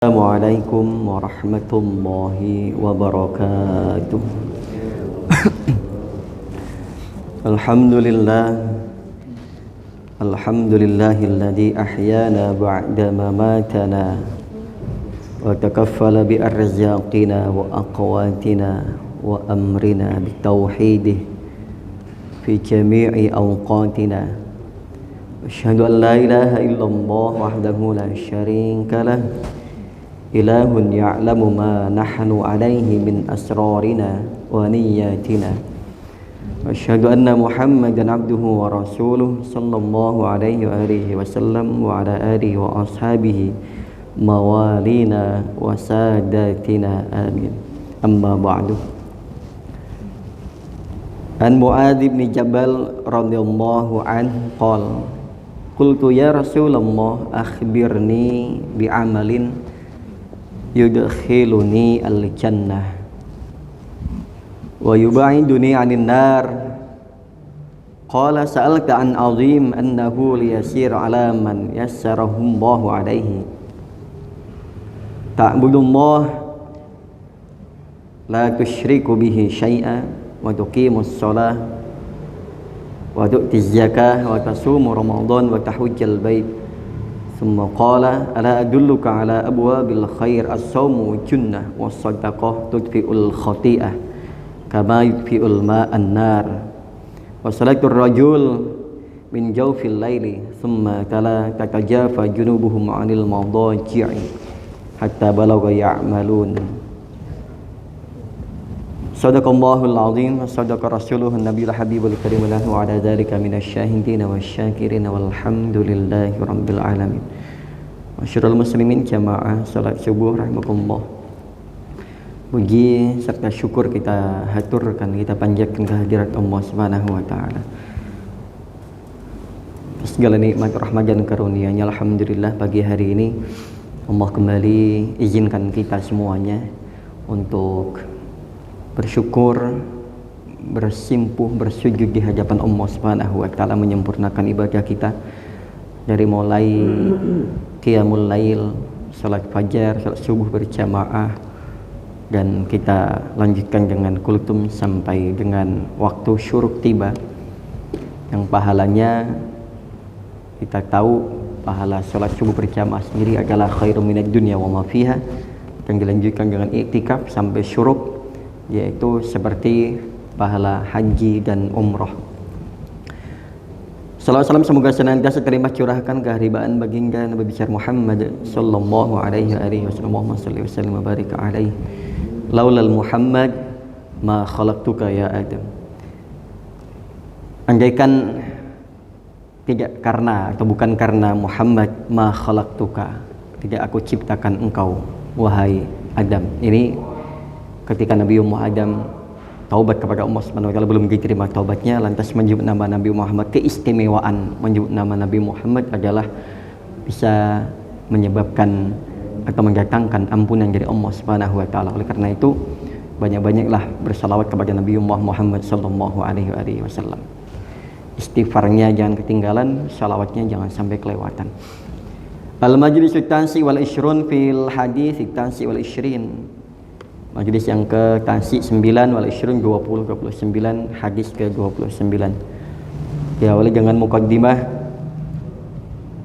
Assalamualaikum warahmatullahi wabarakatuh. Alhamdulillahilladzi ahyana ba'da mamatana wa takaffala bi arzaqina wa aqwatina wa amrina bitauhidih fi jami'i awqatina. Asyhadu an la ilaha illallah wahdahu la syarika lah, ilahun ya'lamu ma nahnu alaihi min asrarina wa niyatina. Asyhadu anna Muhammadan abduhu wa rasuluh sallallahu alaihi wa alihi wasallam wa ala alihi wa ashabihi mawalina wa sadatina, amin. Amma ba'du. An Mu'adz bin Jabal radhiyallahu anhu qala qultu ya Rasulullah akhbirni bi amalin yudkhiluni al-jannah wa yub'iduni 'anil nar. Qala sa'alta an 'azim annahu liyasir 'ala man yassarahu Allahu 'alaihi. Ta'budullah la tusyriku bihi syai'a wa tuqimus shalah wa tu'tiz zakah wa tasumu ramadan wa tahujjal bait. Thumma qala ala adulluka ala abwabil khair as-sawmu junnah was sadaqah tudfi'ul khati'ah kama yudfi'ul ma'an nar wa salatul rajul min jawfil laili thumma tala tatajafa junubuhum 'anil madaji'i hatta balagha ya'malun. Sadaqallahul azim wa sadaqa rasuluhun nabiyul habibul karim wa ala dzalika minasyahidin wasyyakirin walhamdulillahi rabbil alamin. Masyarul muslimin jamaah salat subuh rahimakumullah. Puji serta syukur kita haturkan, kita panjatkan kehadirat Allah Subhanahu wa taala. Segala nikmat rahmat dan karunia-Nya, alhamdulillah pagi hari ini Allah kembali izinkan kita semuanya untuk bersyukur, bersimpuh, bersujud di hadapan Allah Subhanahu wa taala, menyempurnakan ibadah kita dari mulai qiyamul lail, salat fajar, salat subuh berjamaah, dan kita lanjutkan dengan kultum sampai dengan waktu syuruk tiba, yang pahalanya kita tahu pahala salat subuh berjamaah sendiri adalah khairum minad dunya wa ma fiha, dan dilanjutkan dengan iktikaf sampai syuruk, yaitu seperti pahala haji dan umrah. Salawat salam semoga senantiasa terlimpah curahkan keharibaan baginda Nabi besar Muhammad sallallahu alaihi wasallam. Allahumma shalli wa sallim wa barik alaihi. Laulal Muhammad ma khalaqtuka ya Adam. Andaikan tidak karena atau bukan karena Muhammad, ma khalaqtuka, tidak aku ciptakan engkau wahai Adam. Ini ketika Nabi Adam taubat kepada Allah Subhanahu wa taala, belum diterima taubatnya, lantas menyebut nama Nabi Muhammad. Keistimewaan menyebut nama Nabi Muhammad adalah bisa menyebabkan atau mendatangkan ampunan dari Allah Subhanahu wa taala. Oleh karena itu, banyak-banyaklah bersalawat kepada Nabi Muhammad sallallahu alaihi wasallam. Istighfarnya jangan ketinggalan, salawatnya jangan sampai kelewatan. Al-majlisul tansi wal ishrun fil hadis tansi wal ishrin. Majlis yang ke-9 wal ishrun 29, hadis ke-29. Ya, oleh dengan muqaddimah.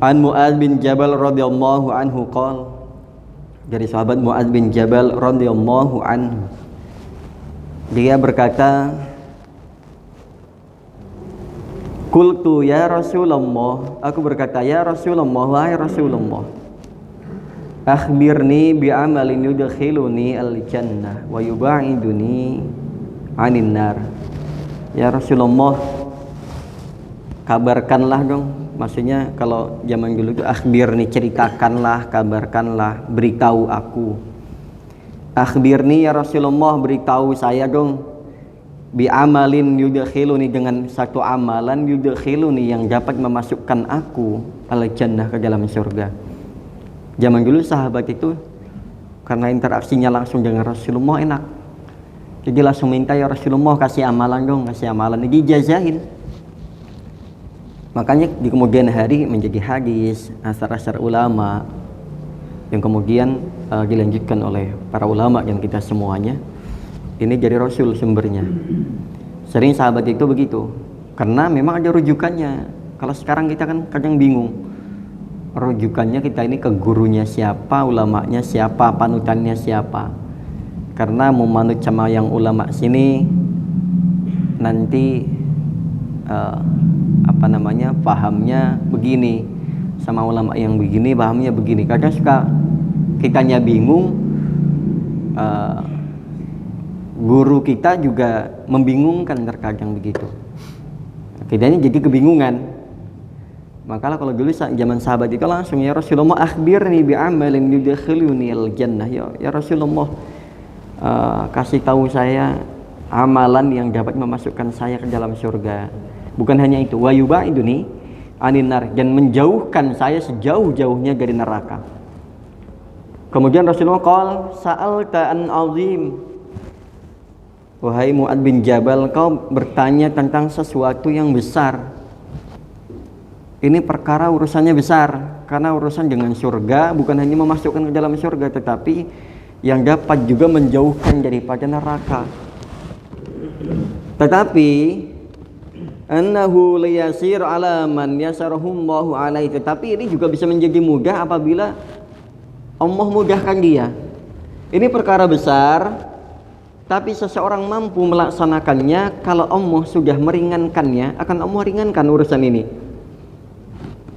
An Mu'adz bin Jabal radhiyallahu anhu qala, dari sahabat Mu'adz bin Jabal radhiyallahu anhu, dia berkata, qultu ya Rasulullah, aku berkata ya Rasulullah, wahai Rasulullah, akhbirni bi amalin yudkhiluni al-jannah wa yub'iduni 'anil nar. Ya Rasulullah, kabarkanlah dong. Maksudnya kalau zaman dulu itu akhbirni, ceritakanlah, kabarkanlah, beritahu aku. Akhbirni ya Rasulullah, beritahu saya dong, bi amalin yudkhiluni, dengan satu amalan, yudkhiluni, yang dapat memasukkan aku al-jannah, ke dalam surga. Zaman dulu sahabat itu karena interaksinya langsung dengan Rasulullah enak, jadi langsung minta, ya Rasulullah kasih amalan dong, kasih amalan, dijazahin. Makanya di kemudian hari menjadi hadis asar-asar ulama yang kemudian dilanjutkan oleh para ulama dan kita semuanya. Ini dari Rasul sumbernya. Sering sahabat itu begitu, karena memang ada rujukannya. Kalau sekarang kita kan kadang bingung, rujukannya kita ini ke gurunya siapa, ulamanya siapa, panutannya siapa. Karena mau manut sama yang ulama sini nanti pahamnya begini, sama ulama yang begini pahamnya begini. Kadang suka kitanya bingung, guru kita juga membingungkan terkadang begitu. Kitanya jadi kebingungan. Maka kalau dulu zaman sahabat itu langsung, ya Rasulullah akhbirni bi'amalin yudkhiluni al-jannah. Ya Rasulullah, kasih tahu saya amalan yang dapat memasukkan saya ke dalam surga. Bukan hanya itu, wa yubaiduni anin nar, dan menjauhkan saya sejauh-jauhnya dari neraka. Kemudian Rasulullah qala sa'alta an azim, wahai Mu'ad bin Jabal, kau bertanya tentang sesuatu yang besar. Ini perkara urusannya besar, karena urusan dengan surga bukan hanya memasukkan ke dalam surga, tetapi yang dapat juga menjauhkan daripada neraka. Tetapi annahu liyasir ala man yasarahullahu alaihi, tetapi ini juga bisa menjadi mudah apabila Allah mudahkan dia. Ini perkara besar, tapi seseorang mampu melaksanakannya kalau Allah sudah meringankannya, akan Allah ringankan urusan ini.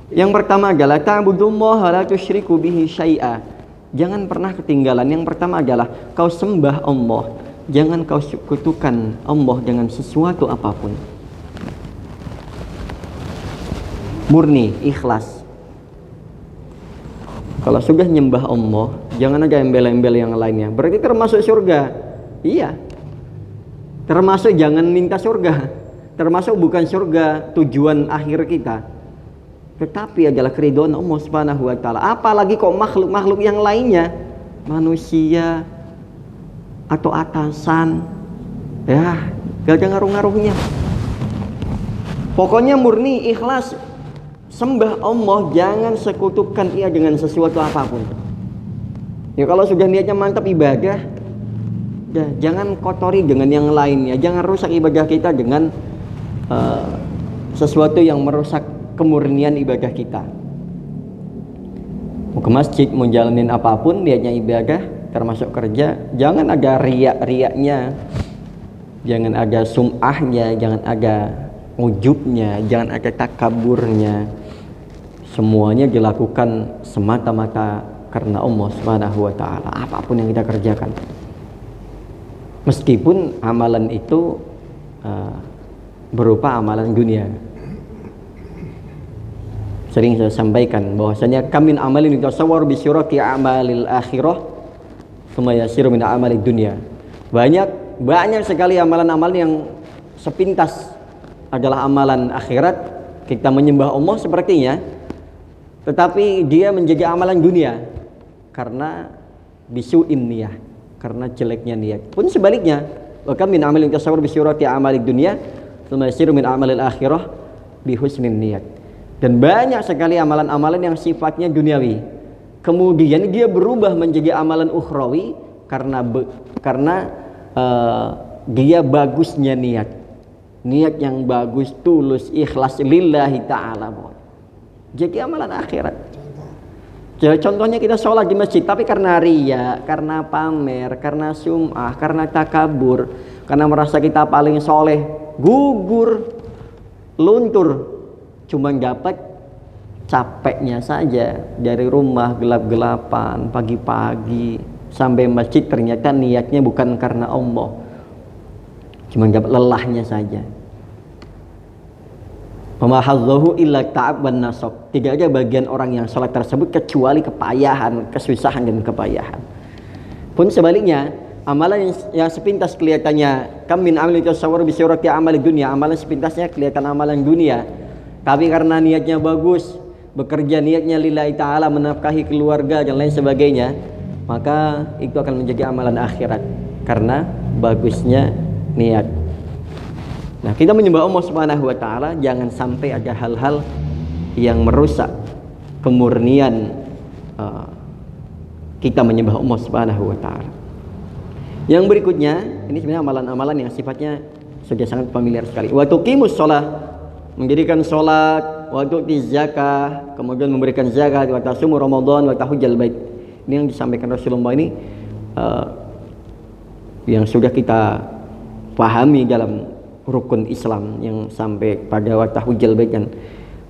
Yang pertama adalah ta'budullaha la tusyriku bihi syai'a. Jangan pernah ketinggalan. Yang pertama adalah kau sembah Allah, jangan kau sekutukan Allah dengan sesuatu apapun. Murni, ikhlas. Kalau sudah nyembah Allah, jangan ada embel-embel yang lainnya. Berarti termasuk surga. Iya. Termasuk jangan minta surga. Termasuk bukan surga tujuan akhir kita, tetapi adalah keridhaan Allah Subhanahu wa taala. Apalagi kok makhluk-makhluk yang lainnya, manusia atau atasan, ya gak ada ngaruh-ngaruhnya. Pokoknya murni ikhlas, sembah Allah, jangan sekutukan ia dengan sesuatu apapun. Ya kalau sudah niatnya mantap ibadah, ya, jangan kotori dengan yang lainnya, jangan rusak ibadah kita dengan sesuatu yang merusak kemurnian ibadah kita. Mau ke masjid, mau jalanin apapun, niatnya ibadah, termasuk kerja, jangan ada riak-riaknya, jangan ada sum'ahnya, jangan ada ujubnya, jangan ada takaburnya. Semuanya dilakukan semata-mata karena Allah Subhanahu wa taala, apapun yang kita kerjakan. Meskipun amalan itu berupa amalan dunia. Sering saya sampaikan bahwasanya kamin amalin yutasawwar bi syurati amalil akhirah thumma yasiru min amalid dunya. Banyak sekali amalan-amalan yang sepintas adalah amalan akhirat, kita menyembah Allah sepertinya, tetapi dia menjadi amalan dunia karena bisu'in niyah, karena jeleknya niat. Pun sebaliknya, wa kam min amalin yutasawwar bi syurati amalid dunya thumma yasiru min amalil akhirah bi husnin niyat. Dan banyak sekali amalan-amalan yang sifatnya duniawi, kemudian dia berubah menjadi amalan ukhrawi karena dia bagusnya niat yang bagus, tulus, ikhlas lillahi ta'ala, jadi amalan akhirat. Jadi contohnya kita sholat di masjid, tapi karena riya, karena pamer, karena sum'ah, karena takabur, karena merasa kita paling soleh, gugur, luntur, cuma dapat capeknya saja. Dari rumah gelap-gelapan, pagi-pagi sampai masjid, ternyata niatnya bukan karena Allah, cuma dapat lelahnya saja. Mamahadzahu illa ta'ab wan nasab. Tidak ada bagian orang yang salat tersebut kecuali kepayahan, kesusahan dan kepayahan. Pun sebaliknya, amalan yang sepintas kelihatannya kam min amalin tasawwur bi surati amalid dunya, amalan sepintasnya kelihatan amalan dunia, tapi karena niatnya bagus, bekerja niatnya lillahi ta'ala, menafkahi keluarga dan lain sebagainya, maka itu akan menjadi amalan akhirat karena bagusnya niat. Nah, kita menyembah Allah Subhanahu wa taala, jangan sampai ada hal-hal yang merusak kemurnian kita menyembah Allah Subhanahu wa taala. Yang berikutnya, ini sebenarnya amalan-amalan yang sifatnya sudah sangat familiar sekali. Wa tuqimus shalah, mendirikan salat, wa tu'tiz zakah, kemudian memberikan zakat, wa tasumu ramadan, wa tahujjal bait. Ini yang disampaikan Rasulullah ini yang sudah kita pahami dalam rukun Islam yang sampai pada wa tahujjal bait, dan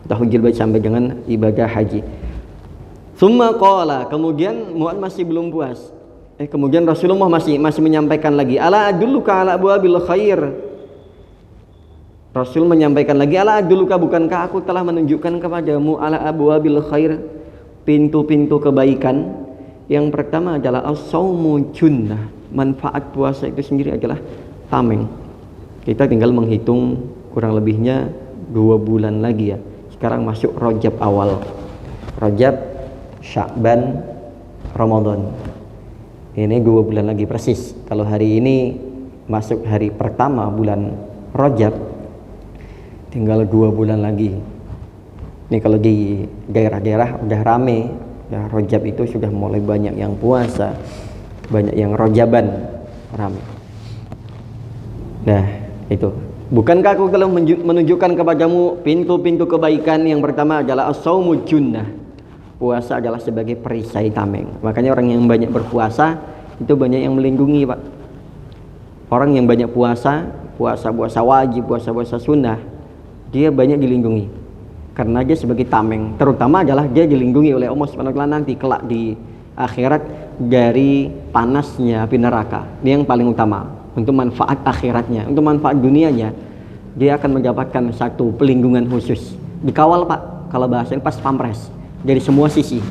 tahujjal bait sampai dengan ibadah haji. Summa qala, kemudian Mu'adz masih belum puas. Kemudian Rasulullah masih menyampaikan lagi, ala adulluka ala abwabil khair. Rasul menyampaikan lagi, ala adulluka, bukankah aku telah menunjukkan kepadamu ala abwabil khair, pintu-pintu kebaikan. Yang pertama adalah as-saumu junnah, manfaat puasa itu sendiri adalah tameng. Kita tinggal menghitung kurang lebihnya 2 bulan lagi ya. Sekarang masuk Rajab awal, Rajab, Sya'ban, Ramadan. Ini 2 bulan lagi persis. Kalau hari ini masuk hari pertama bulan Rajab, tinggal 2 bulan lagi. Ini kalau di daerah-daerah udah rame ya, Rajab itu sudah mulai banyak yang puasa, banyak yang Rajaban, rame. Nah itu, bukankah aku telah menunjukkan kepadamu pintu-pintu kebaikan. Yang pertama adalah as-saumu junnah, puasa adalah sebagai perisai tameng. Makanya orang yang banyak berpuasa itu banyak yang melindungi, Pak. Orang yang banyak puasa wajib, puasa sunnah, dia banyak dilindungi karena dia sebagai tameng. Terutama adalah dia dilindungi oleh Allah Subhanahu wa taala nanti kelak di akhirat dari panasnya api neraka. Ini yang paling utama untuk manfaat akhiratnya. Untuk manfaat dunianya, dia akan mendapatkan satu pelindungan khusus. Dikawal, Pak, kalau bahasanya pas pampres dari semua sisi.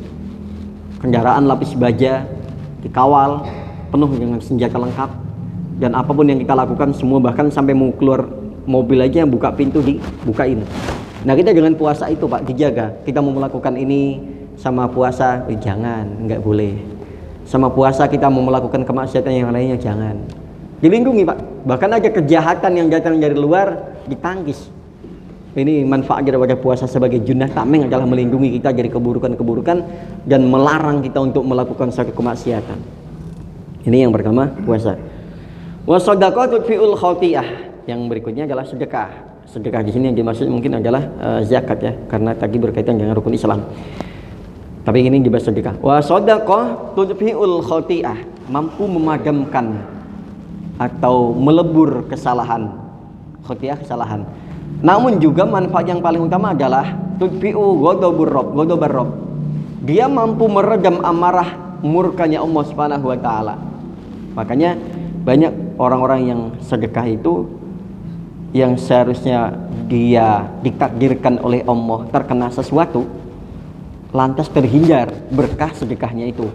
Kendaraan lapis baja dikawal penuh dengan senjata lengkap, dan apapun yang kita lakukan semua, bahkan sampai mau keluar mobil aja buka pintu dibukain. Nah kita dengan puasa itu, Pak, dijaga. Kita mau melakukan ini sama puasa, jangan, nggak boleh. Sama puasa kita mau melakukan kemaksiatan yang lainnya, jangan. Dilindungi, Pak. Bahkan aja kejahatan yang datang dari luar ditangkis. Ini manfaat daripada puasa sebagai junnah tameng adalah melindungi kita dari keburukan-keburukan dan melarang kita untuk melakukan suatu kemaksiatan. Ini yang pertama, puasa. Wa shadaqah tudfi'ul khati'ah. Yang berikutnya adalah sedekah. Sedekah di sini yang dimaksud mungkin adalah zakat ya, karena tadi berkaitan dengan rukun Islam. Tapi ini dibahas sedekah. Wa shadaqah tudfi'ul khati'ah, mampu memadamkan atau melebur kesalahan. Khati'ah, kesalahan. Namun juga manfaat yang paling utama adalah tudfi'u ghadabar Rabb. Dia mampu meredam amarah murkanya Allah Subhanahu wa taala. Makanya banyak orang-orang yang sedekah itu yang seharusnya dia ditakdirkan oleh Allah terkena sesuatu, lantas terhindar berkah sedekahnya itu.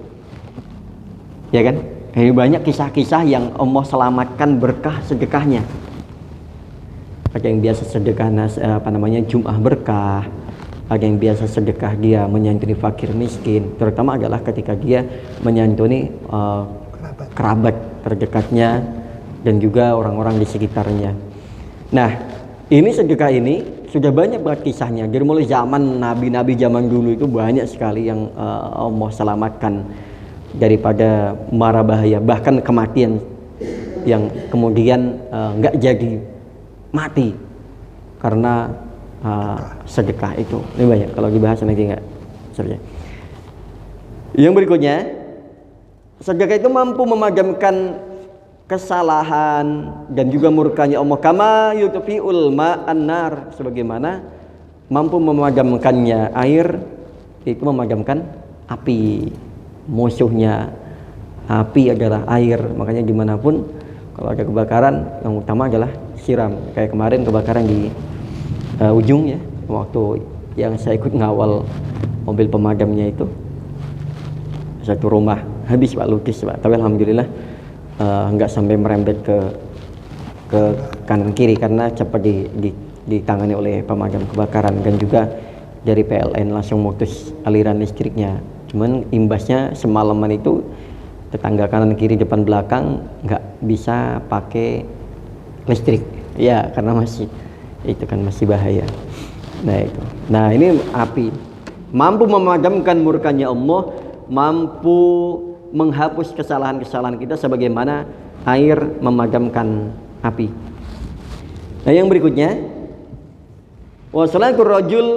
Ya kan? Banyak kisah-kisah yang Allah selamatkan berkah sedekahnya. Ada yang biasa sedekah Jum'ah berkah, ada yang biasa sedekah dia menyantuni fakir miskin, terutama adalah ketika dia menyantuni kerabat terdekatnya dan juga orang-orang di sekitarnya. Nah, ini sedekah ini sudah banyak banget kisahnya. Dari mulai zaman nabi-nabi zaman dulu itu banyak sekali yang Allah selamatkan daripada mara bahaya, bahkan kematian yang kemudian nggak jadi mati karena sedekah itu. Ini banyak, kalau dibahas nanti nggak saja. Yang berikutnya, sedekah itu mampu memadamkan kesalahan dan juga murkanya Allah, kama yutfi'ul ma'an nar, sebagaimana mampu memadamkannya air itu memadamkan api. Musuhnya api adalah air, makanya dimanapun kalau ada kebakaran yang utama adalah siram. Kayak kemarin kebakaran di Ujung ya, waktu yang saya ikut ngawal mobil pemadamnya itu, satu rumah habis, Pak, lukis, Pak. Tapi alhamdulillah nggak sampai merembet ke kanan kiri karena cepat ditangani oleh pemadam kebakaran, dan juga dari PLN langsung mutus aliran listriknya. Cuman imbasnya semalaman itu tetangga kanan kiri depan belakang nggak bisa pakai listrik ya, karena masih itu kan masih bahaya. Nah ini api mampu memadamkan murkanya Allah, mampu menghapus kesalahan-kesalahan kita sebagaimana air memadamkan api. Nah, yang berikutnya, wa salatul rajul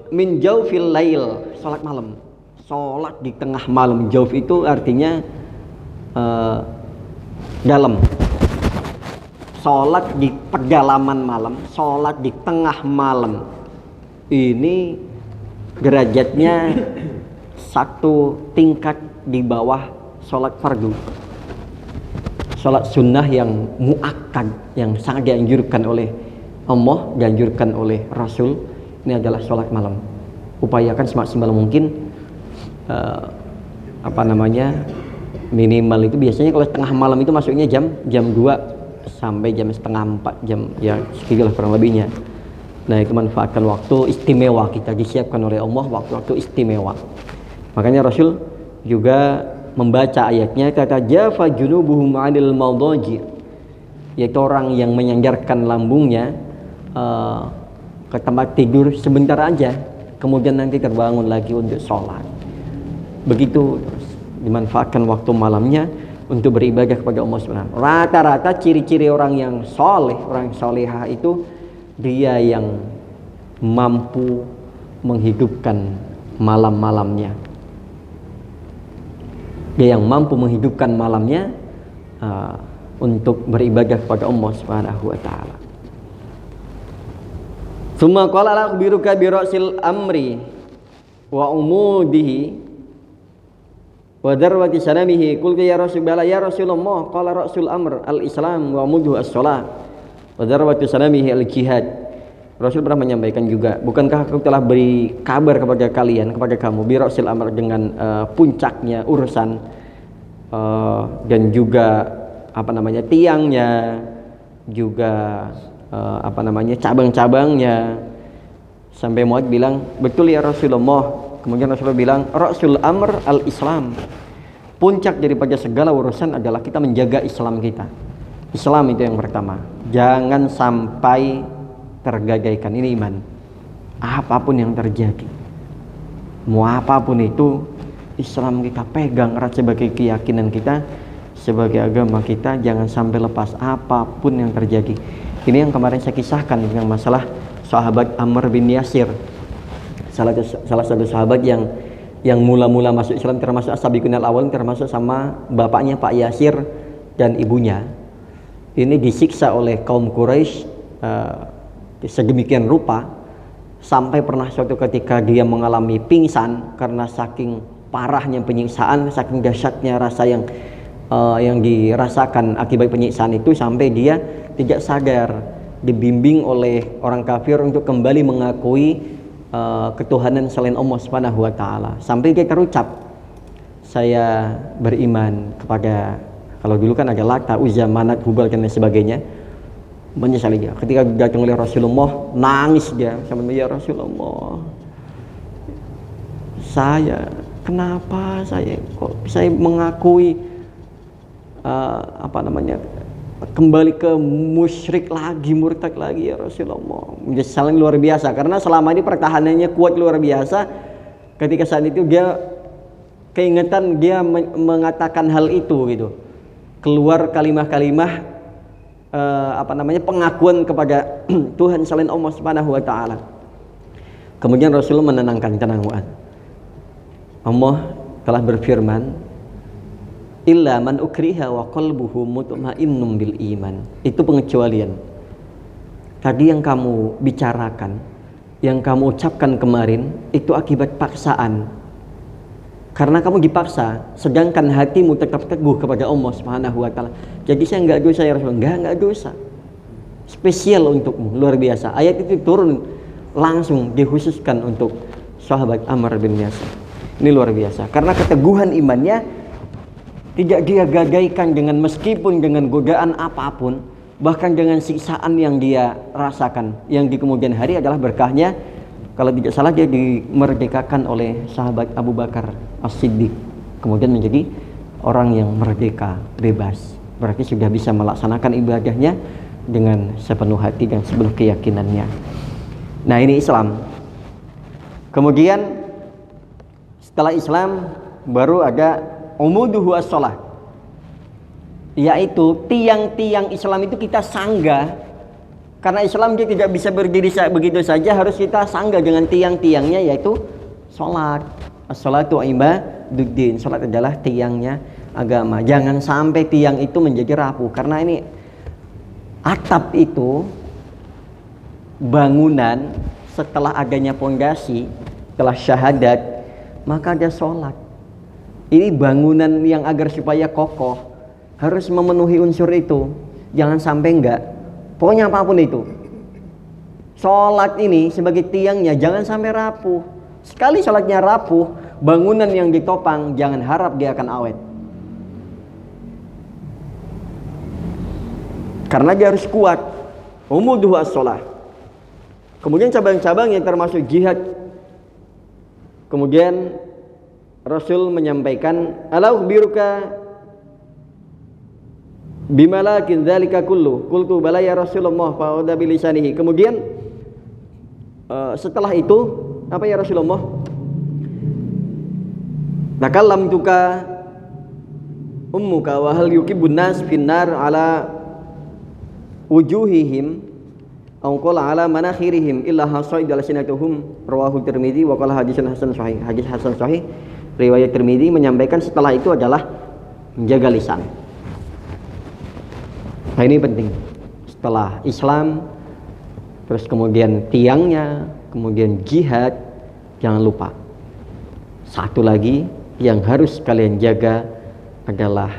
min jawfil lail, salat malam. Salat di tengah malam. Jawf itu artinya dalam. Salat di pedalaman malam, salat di tengah malam. Ini derajatnya satu tingkat di bawah sholat fardu, sholat sunnah yang muakkad, yang sangat dianjurkan oleh Allah, dianjurkan oleh Rasul. Ini adalah sholat malam. Upayakan semaksimal mungkin minimal itu biasanya kalau tengah malam itu masuknya jam 2 sampai jam setengah 4 jam, ya segitulah kurang lebihnya. Nah, itu manfaatkan waktu istimewa kita, disiapkan oleh Allah waktu-waktu istimewa. Makanya Rasul juga membaca ayatnya, kata jafa junubuhum 'anil madaji, yaitu orang yang menyandarkan lambungnya ke tempat tidur sebentar aja, kemudian nanti terbangun lagi untuk sholat. Begitu dimanfaatkan waktu malamnya untuk beribadah kepada Allah Subhanahu. Rata-rata ciri-ciri orang yang soleh, orang solehah itu dia yang mampu menghidupkan malam-malamnya. Dia yang mampu menghidupkan malamnya untuk beribadah kepada Allah Subhanahu wa taala. Tsumma qala la akhbiruka bi ra'sil amri wa umudihi wa darwati sanamihi. Qultu ya Rasulullah, ya Rasulullah, qala ra'sul amr al-islam wa umuduhu as-shalah wa darwatu sanamihi al-jihad. Rasul pernah menyampaikan juga, bukankah aku telah beri kabar kepada kalian, kepada kamu, bi ra'sil amr, dengan puncaknya urusan dan juga tiangnya, juga cabang-cabangnya. Sampai Mu'adz bilang, betul ya Rasulullah. Kemudian Rasulullah bilang, ra'sul amr al-islam, puncak daripada segala urusan adalah kita menjaga Islam kita. Islam itu yang pertama, jangan sampai tergagaikan. Ini iman. Apapun yang terjadi, mau apapun itu, Islam kita pegang erat sebagai keyakinan kita, sebagai agama kita, jangan sampai lepas apapun yang terjadi. Ini yang kemarin saya kisahkan dengan masalah sahabat Amr bin Yasir, salah satu sahabat yang mula-mula masuk Islam, termasuk as-sabiqun al-awwal, termasuk sama bapaknya Pak Yasir dan ibunya. Ini disiksa oleh kaum Quraisy sedemikian rupa sampai pernah suatu ketika dia mengalami pingsan karena saking parahnya penyiksaan, saking dahsyatnya rasa yang dirasakan akibat penyiksaan itu, sampai dia tidak sadar, dibimbing oleh orang kafir untuk kembali mengakui ketuhanan selain Allah Subhanahu wa taala, sampai dia terucap, saya beriman kepada, kalau dulu kan ada Lata, Uzza, Manat, Hubal dan lain sebagainya. Menyesali dia. Ketika datang oleh Rasulullah, nangis dia, sama ya Rasulullah, kenapa saya mengakui kembali ke musyrik lagi, murtad lagi ya Rasulullah. Menyesalnya luar biasa, karena selama ini pertahanannya kuat luar biasa. Ketika saat itu dia keingetan, dia mengatakan hal itu gitu, keluar kalimah-kalimah pengakuan kepada Tuhan selain Allah Subhanahu wa taala. Kemudian Rasulullah menenangkan, tenang Mu'adz, Allah telah berfirman, illa man ukriha wa qalbuhu mutmainnun bil iman. Itu pengecualian. Tadi yang kamu bicarakan, yang kamu ucapkan kemarin, itu akibat paksaan. Karena kamu dipaksa, sedangkan hatimu tetap teguh kepada Allah Subhanahu wa taala. Jadi saya enggak dosa ya Rasulullah. Enggak dosa. Spesial untukmu, luar biasa. Ayat itu turun langsung dikhususkan untuk sahabat Amr bin Yasir. Ini luar biasa. Karena keteguhan imannya tidak dia gagaikan meskipun dengan godaan apapun, bahkan dengan siksaan yang dia rasakan, yang di kemudian hari adalah berkahnya. Kalau tidak salah dia dimerdekakan oleh sahabat Abu Bakar As-Siddiq, kemudian menjadi orang yang merdeka, bebas. Berarti sudah bisa melaksanakan ibadahnya dengan sepenuh hati dan sepenuh keyakinannya. Nah, ini Islam. Kemudian setelah Islam baru ada umuduhu as-shalah, yaitu tiang-tiang Islam itu kita sanggah. Karena Islam dia tidak bisa berdiri begitu saja, harus kita sanggah dengan tiang-tiangnya, yaitu sholat. As-sholatu imaduddin, sholat adalah tiangnya agama. Jangan sampai tiang itu menjadi rapuh, karena ini atap itu bangunan setelah adanya pondasi, setelah syahadat, maka ada sholat. Ini bangunan yang agar supaya kokoh harus memenuhi unsur itu. Jangan sampai enggak. Pokoknya apapun itu, sholat ini sebagai tiangnya jangan sampai rapuh. Sekali sholatnya rapuh, bangunan yang ditopang jangan harap dia akan awet. Karena dia harus kuat. Umuduhu as-shalah. Kemudian cabang-cabang yang termasuk jihad. Kemudian Rasul menyampaikan, "Ala ukhbiruka bimalakin dzalika kullu?" Qultu bala ya Rasulullah, fa'udha bilisanihi. Kemudian setelah itu apa ya Rasulullah? Takallamtuka ummuka wa hal yukibbun nas finnar ala wujuhihim aw qala ala manakhirihim illa hasaid alsinatuhum, rawahu Tirmidzi wa qala hadisun hasan sahih. Hadis hasan sahih riwayat Tirmidzi menyampaikan setelah itu adalah menjaga lisan. Nah ini penting. Setelah Islam, terus kemudian tiangnya, kemudian jihad, jangan lupa satu lagi yang harus kalian jaga adalah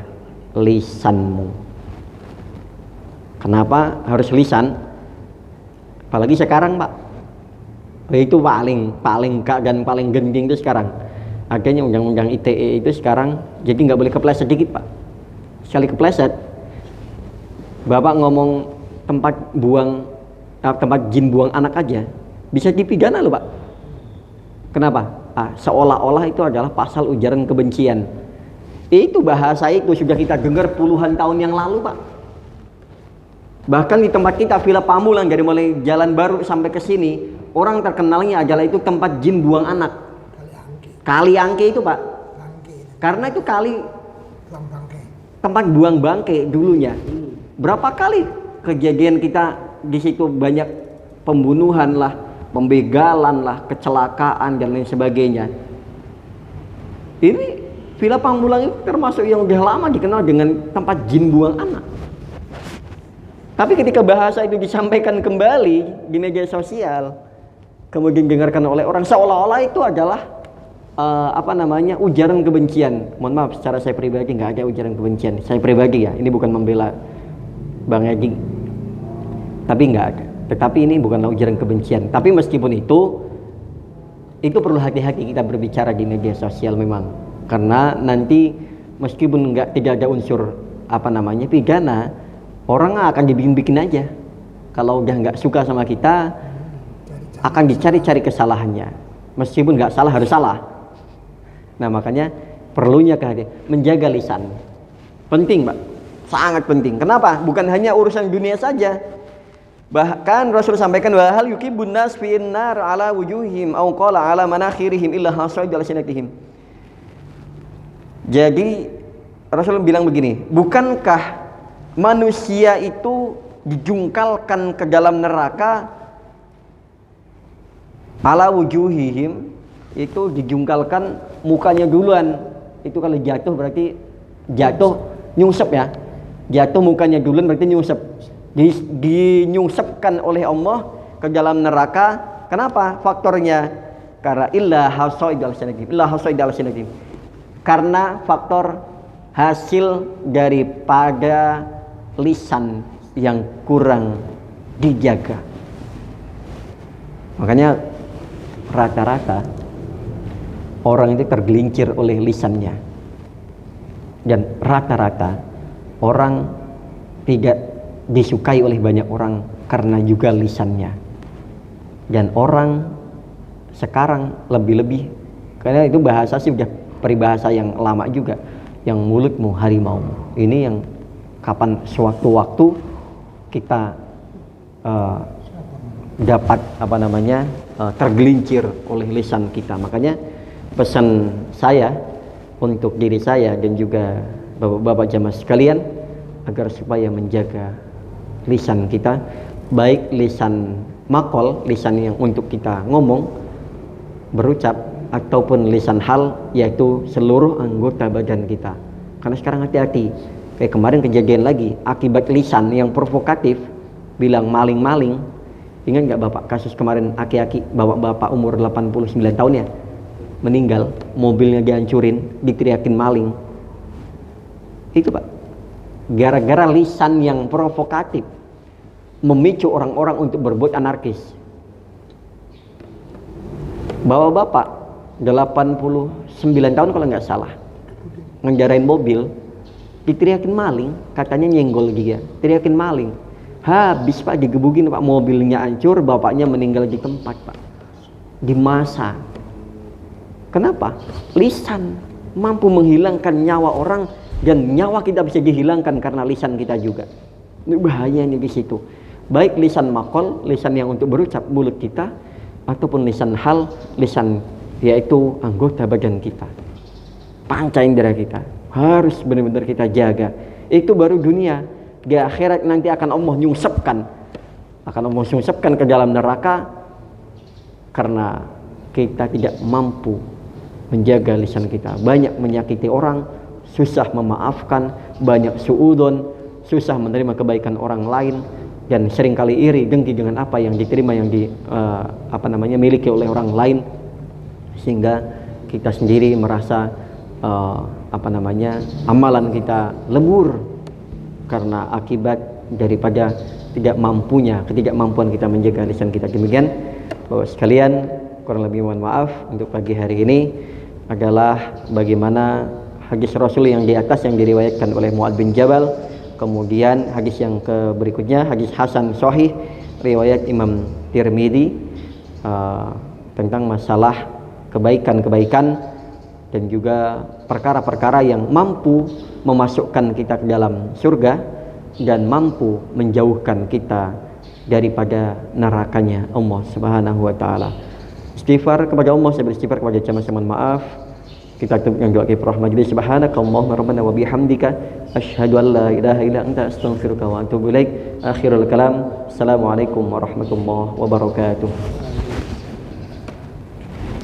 lisanmu. Kenapa harus lisan? Apalagi sekarang Pak, itu paling dan paling genting itu sekarang adanya undang-undang ITE itu sekarang, jadi nggak boleh kepleset sedikit Pak. Sekali kepleset, Bapak ngomong tempat jin buang anak aja bisa dipidana loh Pak. Kenapa? Seolah-olah itu adalah pasal ujaran kebencian. Itu bahasa itu sudah kita dengar puluhan tahun yang lalu Pak. Bahkan di tempat kita Villa Pamulang, dari mulai Jalan Baru sampai ke sini, orang terkenalnya adalah itu tempat jin buang anak. Kali Angke itu Pak. Karena itu kali tempat buang bangke dulunya. Berapa kali kejadian kita di situ, banyak pembunuhan lah, pembegalan lah, kecelakaan dan lain sebagainya. Ini Villa Pamulang itu termasuk yang udah lama dikenal dengan tempat jin buang anak. Tapi ketika bahasa itu disampaikan kembali di media sosial, kemudian didengarkan oleh orang, seolah-olah itu adalah ujaran kebencian. Mohon maaf, secara saya pribadi nggak ada ujaran kebencian. Saya pribadi ya, ini bukan membela Bang Edi, tapi nggak ada. Tetapi ini bukanlah ujaran kebencian. Tapi meskipun itu perlu hati-hati kita berbicara di media sosial memang, karena nanti meskipun tidak ada unsur pidana, orang akan dibikin-bikin aja. Kalau udah nggak suka sama kita, akan dicari-cari kesalahannya. Meskipun nggak salah harus salah. Nah makanya perlunya menjaga lisan. Penting Pak, sangat penting. Kenapa? Bukan hanya urusan dunia saja. Bahkan Rasul sampaikan, wa hal yukibbun nas finnar ala wujuhihim aw qala ala manakhirihim illa hasaid alsinatihim. Jadi Rasul bilang begini, bukankah manusia itu dijungkalkan ke dalam neraka ala wujuhihim, itu dijungkalkan mukanya duluan. Itu kalau jatuh berarti jatuh nyungsep ya. Jatuh mukanya duluan berarti nyungsep. Dinyungsepkan oleh Allah ke dalam neraka. Kenapa? Faktornya karena illa hasaidal sinatim. Karena faktor hasil daripada lisan yang kurang dijaga. Makanya rata-rata orang itu tergelincir oleh lisannya, dan rata-rata orang tidak disukai oleh banyak orang karena juga lisannya. Dan orang sekarang lebih-lebih, karena itu bahasa sih udah peribahasa yang lama juga, yang mulutmu harimau. Ini yang kapan sewaktu-waktu kita dapat tergelincir oleh lisan kita. Makanya pesan saya untuk diri saya dan juga bapak-bapak jamaah sekalian agar supaya menjaga lisan kita, baik lisan makol, lisan yang untuk kita ngomong, berucap, ataupun lisan hal, yaitu seluruh anggota badan kita. Karena sekarang hati-hati, kayak kemarin kejadian lagi akibat lisan yang provokatif, bilang maling-maling. Ingat nggak bapak kasus kemarin aki-aki bapak-bapak umur 89 tahun ya, meninggal, mobilnya dihancurin, diteriakin maling. Itu pak, gara-gara lisan yang provokatif, memicu orang-orang untuk berbuat anarkis. Bapak-bapak 89 tahun kalau nggak salah, ngenjarain mobil, diteriakin maling, katanya nyenggol dia, teriakin maling. Habis pak, digebukin pak, mobilnya hancur, bapaknya meninggal di tempat pak, di masa. Kenapa? Lisan mampu menghilangkan nyawa orang, dan nyawa kita bisa dihilangkan karena lisan kita juga. Ini bahayanya di situ. Baik lisan makol, lisan yang untuk berucap, mulut kita, ataupun lisan hal, lisan yaitu anggota badan kita, panca indera kita, harus benar-benar kita jaga. Itu baru dunia. Di akhirat nanti akan Allah nyungsepkan ke dalam neraka karena kita tidak mampu menjaga lisan kita. Banyak menyakiti orang, susah memaafkan, banyak suudon, susah menerima kebaikan orang lain, dan seringkali iri, dengki dengan apa yang diterima, yang miliki oleh orang lain, sehingga kita sendiri merasa amalan kita lebur karena akibat daripada ketidakmampuan kita menjaga lisan kita. Demikian Bapak sekalian, kurang lebih mohon maaf untuk pagi hari ini adalah bagaimana hadis Rasul yang di atas yang diriwayatkan oleh Mu'adz bin Jabal. Kemudian hadis yang berikutnya, hadis Hasan Sahih riwayat Imam Tirmidzi tentang masalah kebaikan-kebaikan dan juga perkara-perkara yang mampu memasukkan kita ke dalam surga dan mampu menjauhkan kita daripada nerakanya Allah Subhanahu wa taala. Istighfar kepada Allah, saya beristighfar kepada jamaah, mohon maaf. Kita tutup dengan doa kifarah majlis. Subhanakallahumma rabbana wa bihamdika asyhadu an la ilaha illa anta astaghfiruka wa atubu ilaik. Akhirul kalam. Assalamualaikum warahmatullahi wabarakatuh.